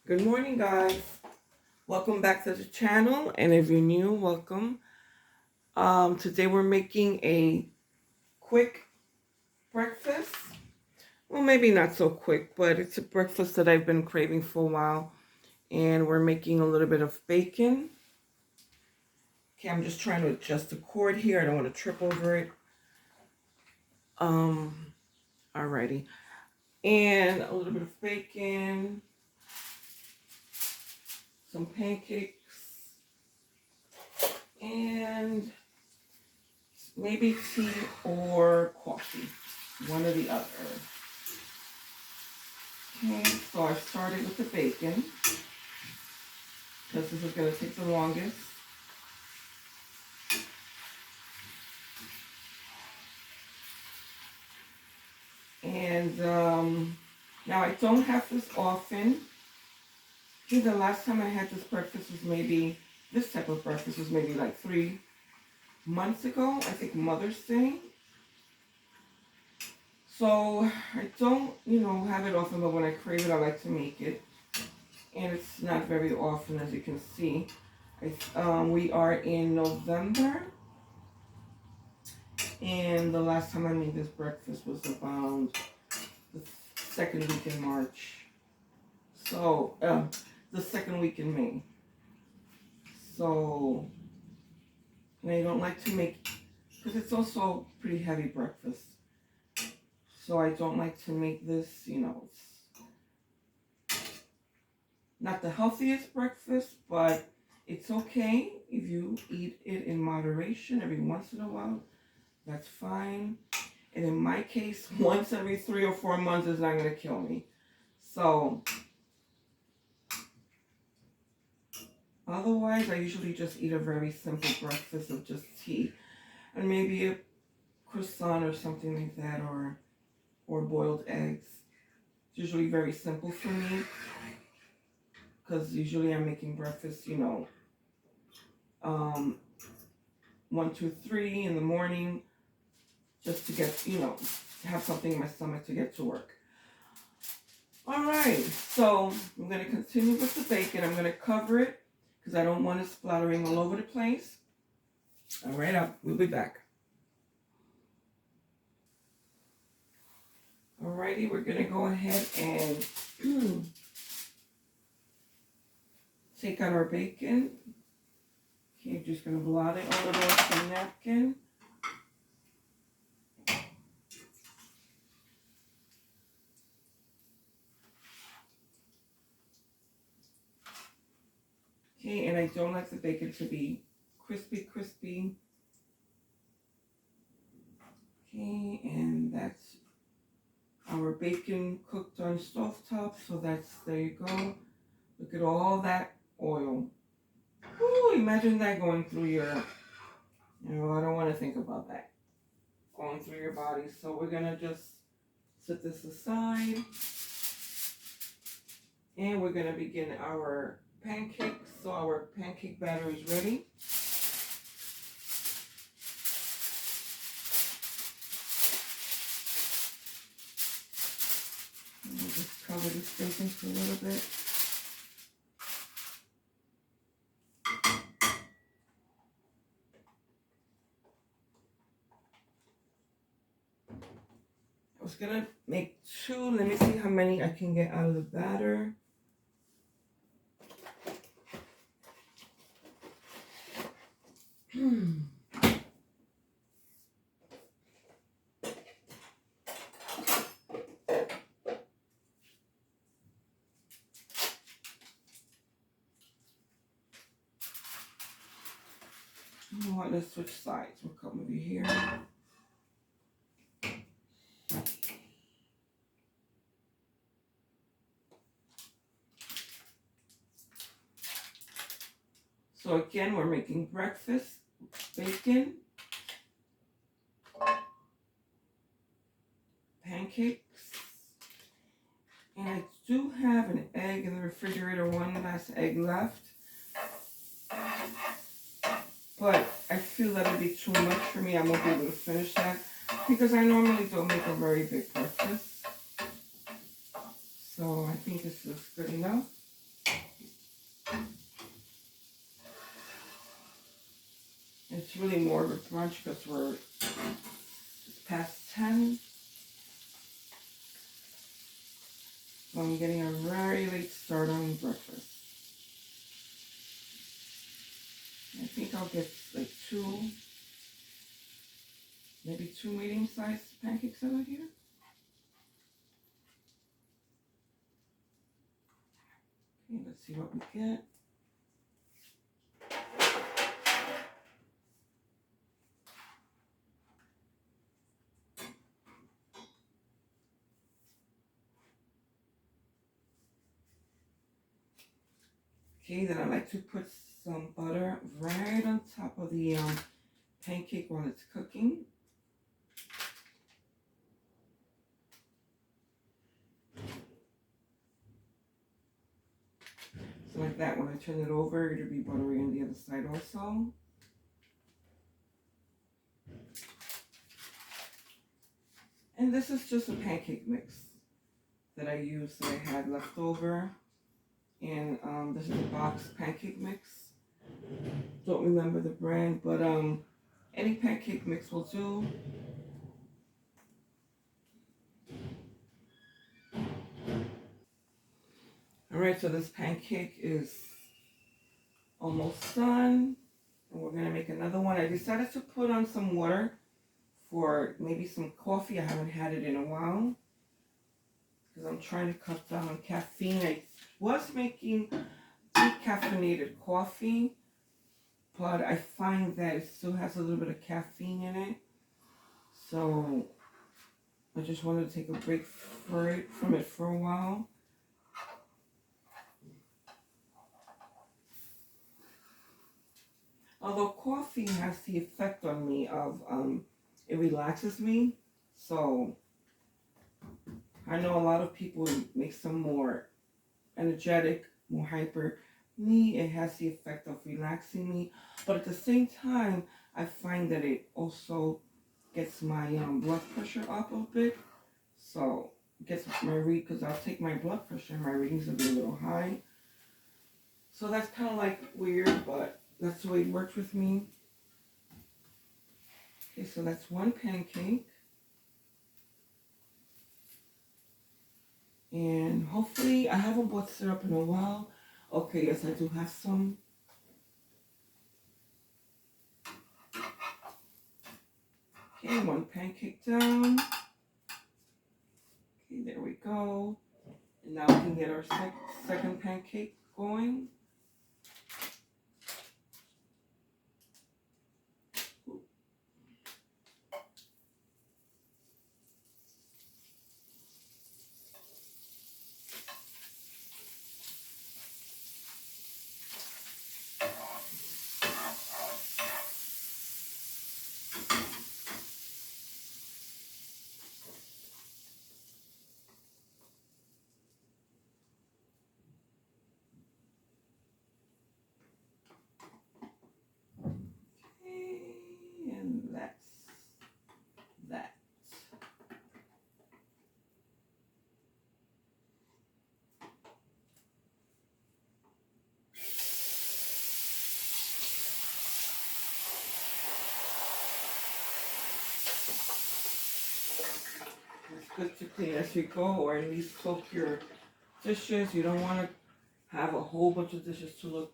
Good morning, guys. Welcome back to the channel, and if you're new, welcome. Today we're making a quick breakfast. Well, maybe not so quick, but it's a breakfast that I've been craving for a while, and we're making a little bit of bacon. Okay, I'm just trying to adjust the cord here. I don't want to trip over it. Alrighty, and a little bit of bacon, some pancakes, and maybe tea or coffee, one or the other. Okay, so I started with the bacon because this is going to take the longest. And now I don't have this often. I think the last time I had this breakfast was maybe, this type of breakfast was maybe like 3 months ago. I think Mother's Day. So I don't, have it often, but when I crave it, I like to make it. And it's not very often, as you can see. We are in November. And the last time I made this breakfast was about the second week in March. So, the second week in May. So, and I don't like to make, because it's also pretty heavy breakfast. So I don't like to make this, it's not the healthiest breakfast, but it's okay if you eat it in moderation every once in a while. That's fine. And in my case, once every 3 or 4 months is not going to kill me. So, otherwise, I usually just eat a very simple breakfast of just tea and maybe a croissant or something like that, or boiled eggs. It's usually very simple for me because usually I'm making breakfast, 1, 2, 3 in the morning just to get, have something in my stomach to get to work. All right, so I'm going to continue with the bacon. I'm going to cover it because I don't want it splattering all over the place. All right, we'll be back. Alrighty, we're going to go ahead and take out our bacon. Okay, just going to blot it all over with a napkin. Okay, and I don't like the bacon to be crispy. Okay, and that's our bacon cooked on stovetop. So there you go. Look at all that oil. Ooh, imagine that going through your, I don't want to think about that. Going through your body. So we're going to just set this aside. And we're going to begin our pancakes. So our pancake batter is ready. And we'll just cover this bacon for a little bit. I was going to make 2. Let me see how many I can get out of the batter. You know what? Let's switch sides. We'll come over here. So again, we're making breakfast, bacon, pancakes, and I do have an egg in the refrigerator, one last egg left. But I feel that would be too much for me. I won't be able to finish that because I normally don't make a very big breakfast. So I think this is good enough. It's really more of a brunch because it's past 10. So I'm getting a very late start on breakfast. I think I'll get like maybe two medium-sized pancakes out of here. Okay, let's see what we get. Okay, then I like to put some butter right on top of the pancake while it's cooking. So like that, when I turn it over, it'll be buttery on the other side also. And this is just a pancake mix that I used that I had left over. And this is a box pancake mix. Don't remember the brand, but any pancake mix will do. Alright, so this pancake is almost done. And we're gonna make another one. I decided to put on some water for maybe some coffee. I haven't had it in a while because I'm trying to cut down on caffeine. I was making decaffeinated coffee, but I find that it still has a little bit of caffeine in it. So I just wanted to take a break from it for a while. Although coffee has the effect on me of it relaxes me. So I know a lot of people makes them more energetic, more hyper. Me, it has the effect of relaxing me, but at the same time, I find that it also gets my blood pressure up a bit. So it gets my because I'll take my blood pressure and my readings will be a little high. So that's kind of like weird, but that's the way it works with me. Okay, so that's one pancake. And hopefully, I haven't bought syrup in a while. Okay, yes, I do have some. Okay, one pancake down. Okay, there we go. And now we can get our second pancake going. And that's that. It's good to clean as you go, or at least soak your dishes. You don't want to have a whole bunch of dishes to look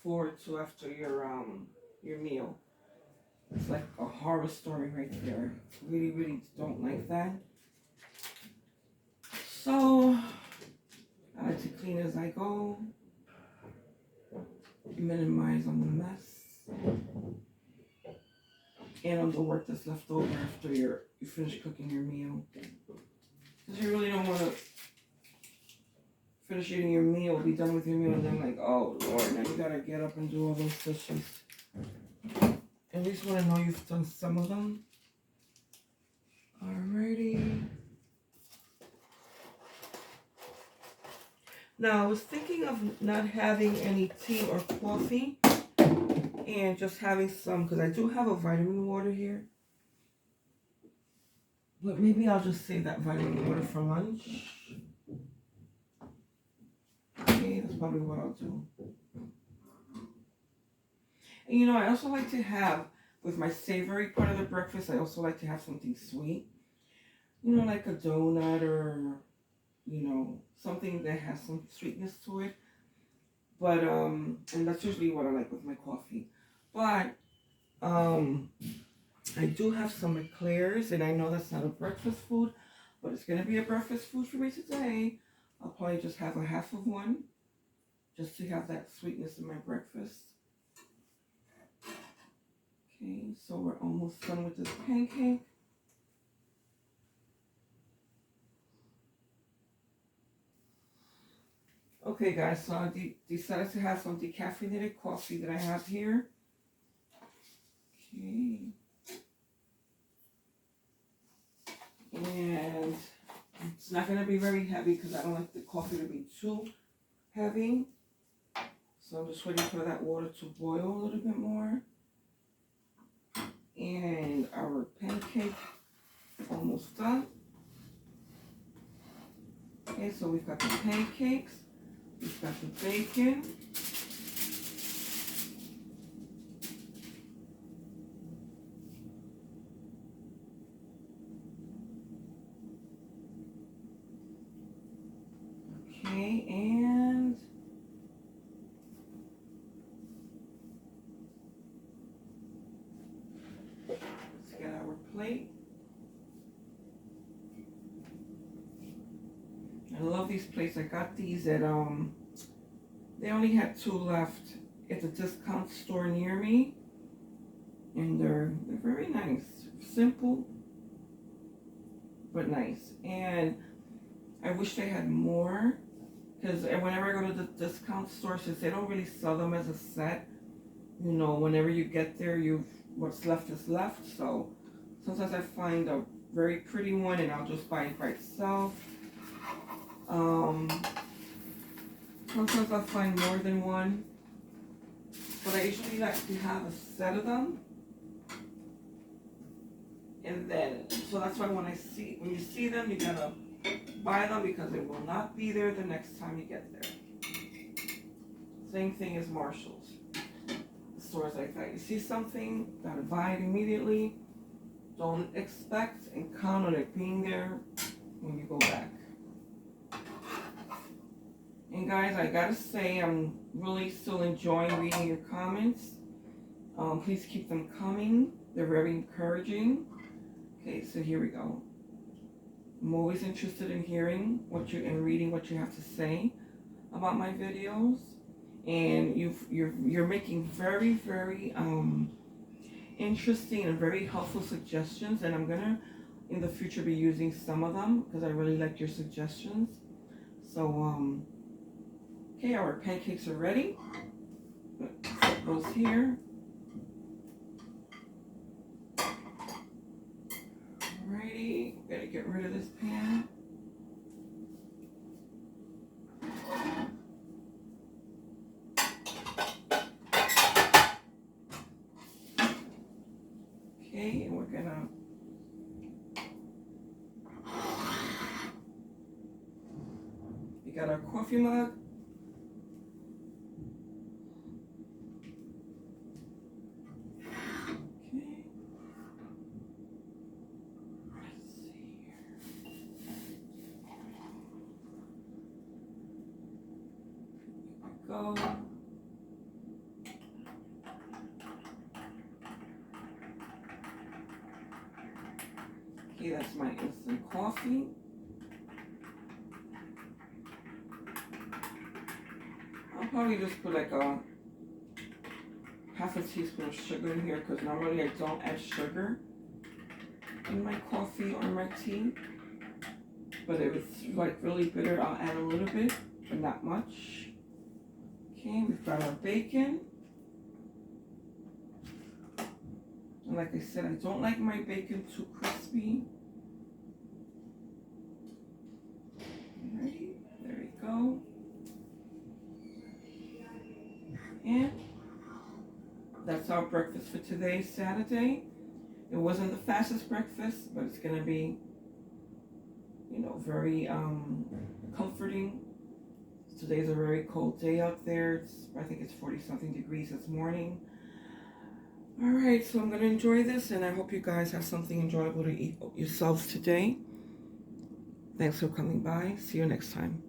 forward to after your meal. It's like a horror story right there. Really, really don't like that. So I like to clean as I go. Minimize on the mess and on the work that's left over after you finish cooking your meal. Because you really don't want to finish eating your meal, be done with your meal, and then like, oh Lord, now you gotta get up and do all those dishes. At least want to know you've done some of them. Alrighty. Now I was thinking of not having any tea or coffee and just having some, because I do have a vitamin water here. But maybe I'll just save that vitamin water for lunch. Okay, let's probably what I'll do. And you know, I also like to have, with my savory part of the breakfast, I also like to have something sweet. You know, like a donut or, you know, something that has some sweetness to it. But, and that's usually what I like with my coffee. But, um, I do have some eclairs, and I know that's not a breakfast food, but it's going to be a breakfast food for me today. I'll probably just have a half of one, just to have that sweetness in my breakfast. Okay, so we're almost done with this pancake. Okay, guys, so I decided to have some decaffeinated coffee that I have here. Okay. And it's not going to be very heavy because I don't like the coffee to be too heavy. So I'm just waiting for that water to boil a little bit more. And our pancake almost done. Okay, so we've got the pancakes. We've got the bacon. Okay, and let's get our plate. I love these plates. I got these at they only had 2 left at the discount store near me, and they're very nice, simple but nice. And I wish they had more, because whenever I go to the discount store, since they don't really sell them as a set, you know, whenever you get there, what's left is left. So sometimes I find a very pretty one and I'll just buy it by itself. Sometimes I'll find more than one, but I usually like to have a set of them. And then, so that's why when you see them, you gotta buy them because it will not be there the next time you get there. Same thing as Marshall's. Stores like that. You see something, gotta buy it immediately. Don't expect and count on it being there when you go back. And guys, I gotta say, I'm really still enjoying reading your comments. Please keep them coming. They're very encouraging. Okay, so here we go. I'm always interested in hearing and reading what you have to say about my videos. And you're making very, very interesting and very helpful suggestions, and I'm gonna in the future be using some of them because I really like your suggestions. So okay, our pancakes are ready. Put those here. Alrighty, gotta get rid of this pan. Okay, and we're gonna we got our coffee mug. Okay. Let's see here. Here we go. Okay, that's my instant coffee. I'll probably just put like a half a teaspoon of sugar in here because normally I don't add sugar in my coffee or my tea. But if it's like really bitter, I'll add a little bit, but not much. Okay, we've got our bacon. And like I said, I don't like my bacon too crispy. Alrighty, there we go. And that's our breakfast for today, Saturday. It wasn't the fastest breakfast, but it's gonna be, you know, very comforting Today's a very cold day out there. I think it's 40 something degrees this morning. All right, so I'm going to enjoy this, and I hope you guys have something enjoyable to eat yourselves today. Thanks for coming by. See you next time.